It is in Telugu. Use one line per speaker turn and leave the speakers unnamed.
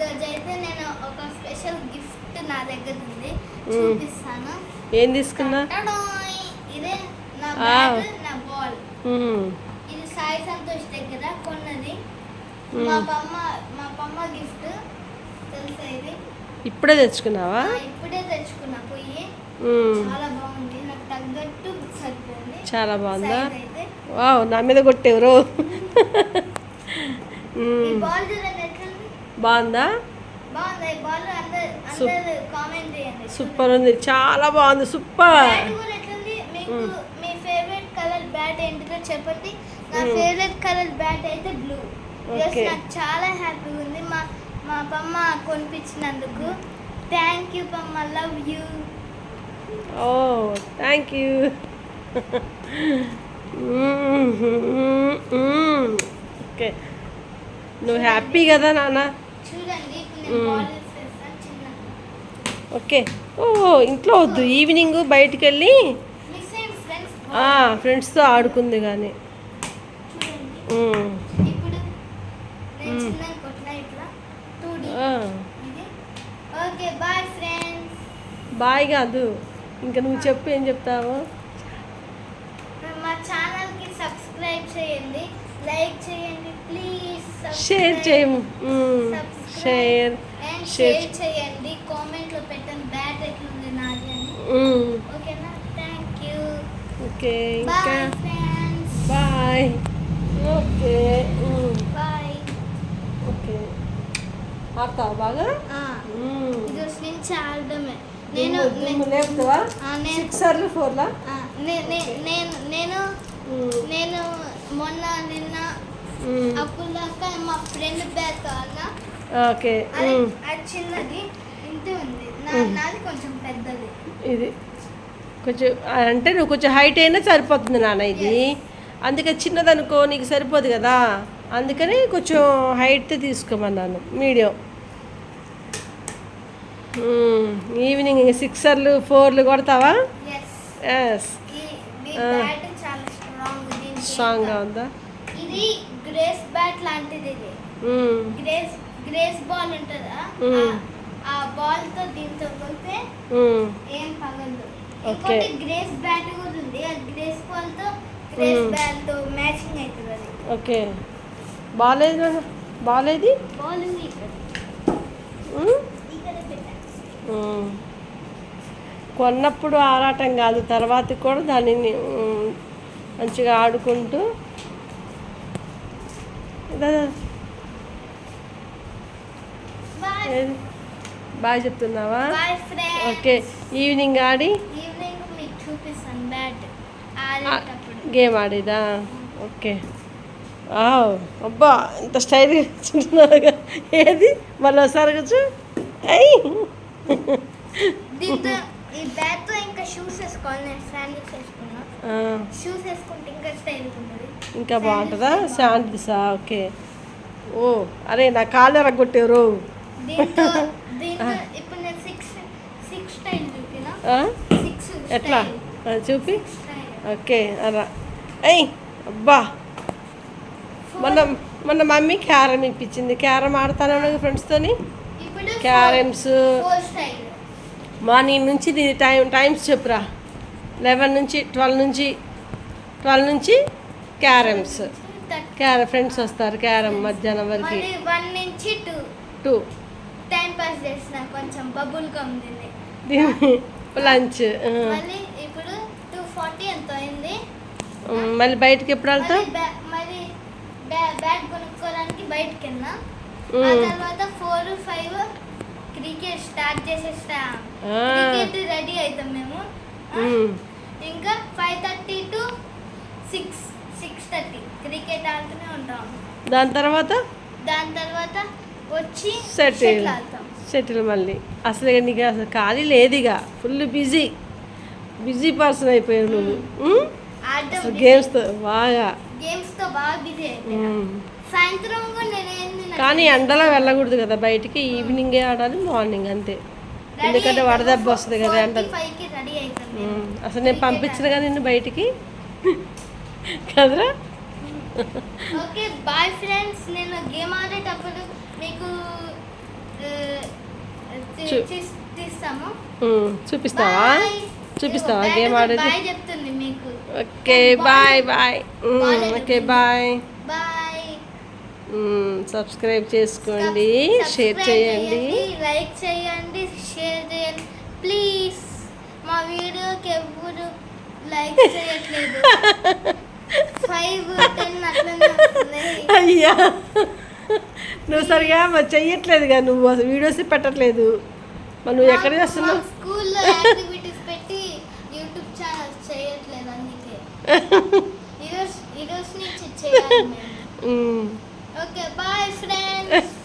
ఈరోజు అయితే నేను ఒక స్పెషల్ గిఫ్ట్ నా దగ్గర ఉంది, చూపిస్తాను.
ఏం తీసుకున్నా?
ఇదే నా బ్యాట్, నా బాల్. ఇది సాయి సంతోష్ దగ్గర కొన్నది. మా పమ్మ గిఫ్ట్ తెలుసా ఇది?
ఇప్పుడే తెచ్చుకున్నావా?
ఇప్పుడే తెచ్చుకున్నా పోయి. చాలా బాగుంది, నాకు తగ్గట్టు సరిపోయింది.
చాలా బాగుందా? వావ్, నా మీద కొట్టేవరు.
ఈ బాల్ చూడండి ఎట్లుంది.
బాగుందా?
బాగుంది. ఈ బాల్ అందరూ కామెంట్ చేయండి.
సూపర్ ఉంది, చాలా బాగుంది, సూపర్.
బ్యాట్ కూడా ఎట్లుంది? మీకు మీ ఫేవరెట్ కలర్ బ్యాట్ ఏంటిదో చెప్పండి. నా ఫేవరెట్ కలర్ బ్యాట్ అయితే బ్లూ. నాకు చాలా హ్యాపీగా ఉంది. మా పమ్మ కొనిపించినందుకు థ్యాంక్ యూ పమ్మ, love you.
Oh thank you. Okay, నువ్వు హ్యాపీ కదా నాన్న?
చూడండి.
ఓకే. ఓ ఇంట్లో వద్దు, ఈవినింగ్ బయటికి వెళ్ళి ఫ్రెండ్స్తో ఆడుకుంది కానీ. బాయ్ కాదు, ఇంకా నువ్వు చెప్పు, ఏం చెప్తావు?
మా ఛానల్కి సబ్స్క్రైబ్ చేయండి, లైక్ చేయండి ప్లీజ్,
షేర్ చేయము, షేర్
చేయండి, కామెంట్లో పెట్టండి బ్యాట్ ఎట్లుంది నాది అని. ఓకేనా? Thank you.
Okay,
bye friends.
Bye. Okay
bye.
Okay, ఆడతావా బాగా?
ఈరోజు నుంచి ఆడడమే.
నేను లేపుతావా? 6 సార్లు 4లా?
నేను మొన్న నిన్న అప్పుడు దాకా మా ఫ్రెండ్ బ్యాగ్ అన్నా.
ఓకే,
అది చిన్నది ఇంతే ఉంది, నాది కొంచెం పెద్దది.
ఇది కొంచెం అంటే నువ్వు కొంచెం హైట్ అయినా సరిపోతుంది నాన్న, ఇది అందుకే చిన్నదనుకో నీకు సరిపోదు కదా, అందుకని కొంచెం హైట్ తీసుకోమన్నాను, మీడియం. ఈవినింగ్ 6 4 కొడతావా? ఎస్. స్ట్రాంగ్గా ఉందా?
ఇది గ్రేస్ బ్యాట్ లాంటిది. ఇది గ్రేస్ బాల్ ఉంటుందా, ఆ బాల్ తో దీంతో కొడితే ఏం పగలదు. ఇంకోటి గ్రేస్ బ్యాట్ కూడా ఉంది, ఆ గ్రేస్ బాల్ తో గ్రేస్ బ్యాట్ తో మ్యాచింగ్ అవుతుంది అది.
ఓకే, బాలేదు బాలేదు.
బాల్ ఉంది ఇక్కడ.
కొన్నప్పుడు ఆరాటం కాదు, తర్వాత కూడా దానిని మంచిగా ఆడుకుంటూ. బాగా చెప్తున్నావా? ఓకే, ఈవినింగ్ ఆడి గేమ్ ఆడిదా? ఓకే. అబ్బా ఇంత స్టైల్గా కూర్చుంటున్నారుగా, ఏది మళ్ళీ ఒకసారి కూర్చో.
ఈ బ్యాట్ తో ఇంకా షూస్ వేసుకోవాలి, నేను శాండిల్స్ వేసుకున్నా. షూస్ వేసుకుంటే ఇంకా స్టైల్ ఉంటుంది,
ఇంకా బాగుంటుందా? శాండిల్సా? ఓకే. ఓ అరే నా కాళ్ళు ఎరగొట్టేరు.
దీంతో ఇప్పుడు నేను 6 స్టైల్ చూపినా.
ఎట్లా చూపి? ఓకే అలా. అబ్బా మొన్న మమ్మీ క్యారమ్ ఇప్పించింది, క్యారమ్ ఆడతాను ఫ్రెండ్స్తోని. క్యారమ్స్ మార్నింగ్ నుంచి దీని టైమ్స్ చెప్పురా. 11 నుంచి 12 నుంచి క్యారమ్స్. ఫ్రెండ్స్ వస్తారు క్యారమ్ మధ్యాహ్నం వరకు.
1 నుంచి 2 టైం పాస్ చేసిన, కొంచెం బబుల్ గమ్ తిని
లంచ్.
ఇప్పుడు 2:40 ఎంత అయింది.
మళ్ళీ బయటకి ఎప్పుడు వెళ్తాం?
మరి బ్యాట్ కొనుక్కోవడానికి బయటకి వెళ్ళినా. తర్వాత 4, 5 క్రికెట్ స్టార్ట్ చేసేస్తాం. క్రికెట్ రెడీ అవుతాం మేము. ఇంకా 5:30 to 6:30 క్రికెట్ ఆడుతూనే ఉంటాం.
దాని తర్వాత
వచ్చి
షటిల్ మళ్ళీ. అసలు నీకు అసలు ఖాళీ లేదు, ఇక ఫుల్ బిజీ పర్సన్ అయిపోయావు నువ్వు. గేమ్స్తో బాగా
బిజీ అయిపోయాను. సాయంత్రం
కానీ ఎండలో వెళ్ళకూడదు కదా బయటికి, ఈవినింగే ఆడాలి, మార్నింగ్ అంతే. ఎందుకంటే వడదెబ్బ వస్తుంది కదా ఎండలు. అసలు నేను పంపించిన కానీ నిన్ను బయటికి కదరా.
Okay bye friends. నేను గేమ్ ఆడేటప్పుడు మీకు తీస్తాము.
చూపిస్తావా? చూపిస్తావా గేమ్ ఆడేది?
బాయ్ చెప్తుంది మీకు.
Okay bye bye. Okay bye.
Bye.
Subscribe చేసుకోండి, షేర్ చేయండి,
లైక్ చేయండి, షేర్ చేయండి ప్లీజ్. మా వీడియోకి ఎవరు లైక్ చేయట్లేదు. 5, 10 అట్లనే వస్తున్నాయి.
అయ్యా నువ్వు సరిగా మరి చెయ్యట్లేదుగా, నువ్వు అసలు వీడియోస్ పెట్టట్లేదు. మరి నువ్వు ఎక్కడ చేస్తున్నావు?
స్కూల్లో యాక్టివిటీస్ పెట్టి యూట్యూబ్ ఛానల్ చేయట్లేదు, అందుకే ఈరోజు నుంచి చేయాలి మేము. Okay bye friends.